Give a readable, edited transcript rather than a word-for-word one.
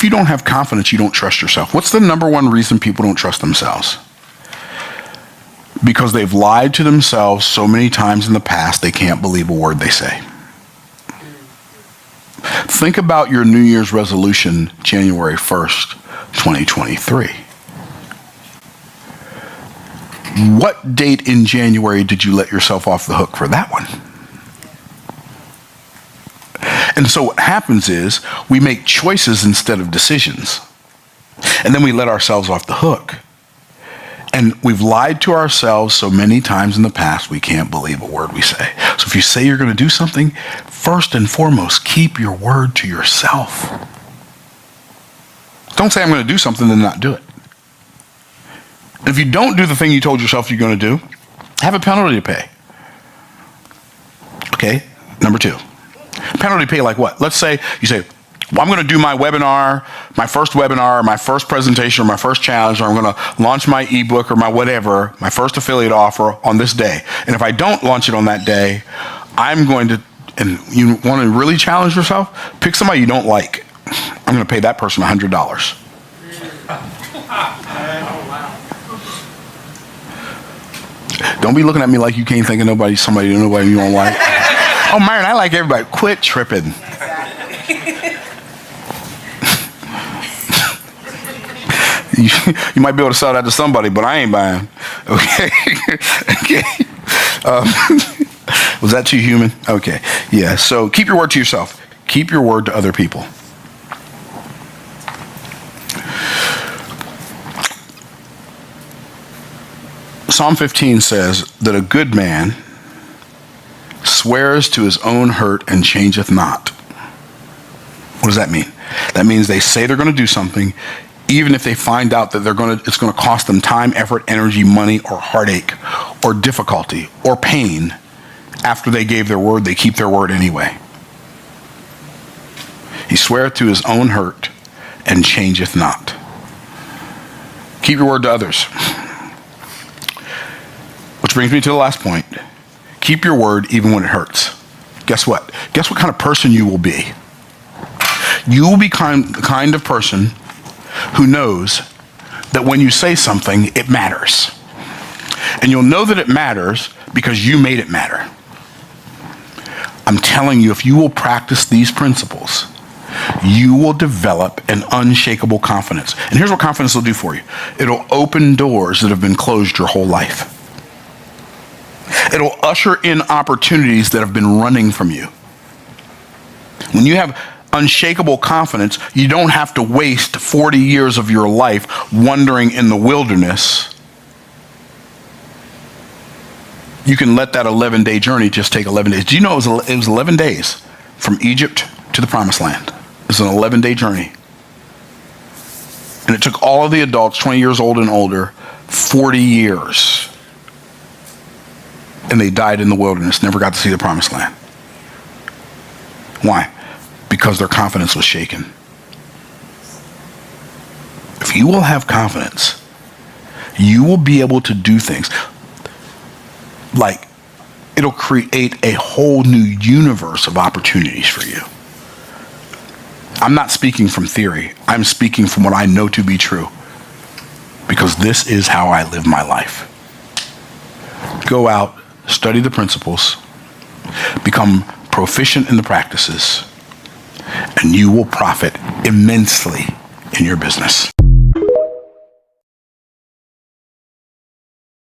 If you don't have confidence, you don't trust yourself. What's the number one reason people don't trust themselves? Because they've lied to themselves so many times in the past, they can't believe a word they say. Think about your New Year's resolution, January 1st, 2023. What date in January did you let yourself off the hook for that one? And so what happens is we make choices instead of decisions. And then we let ourselves off the hook. And we've lied to ourselves so many times in the past, we can't believe a word we say. So if you say you're going to do something, first and foremost, keep your word to yourself. Don't say I'm going to do something and not do it. And if you don't do the thing you told yourself you're going to do, have a penalty to pay. Okay, number 2. Penalty pay like what? Let's say you say, well, I'm going to do my webinar, my first presentation, or my first challenge, or I'm going to launch my ebook or my whatever, my first affiliate offer on this day. And if I don't launch it on that day, I'm going to, and you want to really challenge yourself? Pick somebody you don't like. I'm going to pay that person $100. Don't be looking at me like you can't think of somebody you don't like. Oh, Myron, I like everybody. Quit tripping. You might be able to sell that to somebody, but I ain't buying. Okay. Okay. Was that too human? Okay. Yeah. So keep your word to yourself. Keep your word to other people. Psalm 15 says that a good man swears to his own hurt and changeth not. What does that mean? That means they say they're going to do something, even if they find out that it's going to cost them time, effort, energy, money, or heartache, or difficulty, or pain. After they gave their word, they keep their word anyway. He sweareth to his own hurt and changeth not. Keep your word to others. Which brings me to the last point. Keep your word even when it hurts. Guess what? Guess what kind of person you will be? You will be the kind of person who knows that when you say something, it matters. And you'll know that it matters because you made it matter. I'm telling you, if you will practice these principles, you will develop an unshakable confidence. And here's what confidence will do for you. It'll open doors that have been closed your whole life. It'll usher in opportunities that have been running from you. When you have unshakable confidence, you don't have to waste 40 years of your life wandering in the wilderness. You can let that 11-day journey just take 11 days. Do you know it was 11 days from Egypt to the Promised Land? It's an 11-day journey. And it took all of the adults, 20 years old and older, 40 years. And they died in the wilderness, never got to see the Promised Land. Why? Because their confidence was shaken. If you will have confidence, you will be able to do things. Like, it'll create a whole new universe of opportunities for you. I'm not speaking from theory. I'm speaking from what I know to be true. Because this is how I live my life. Go out, study the principles, become proficient in the practices, and you will profit immensely in your business.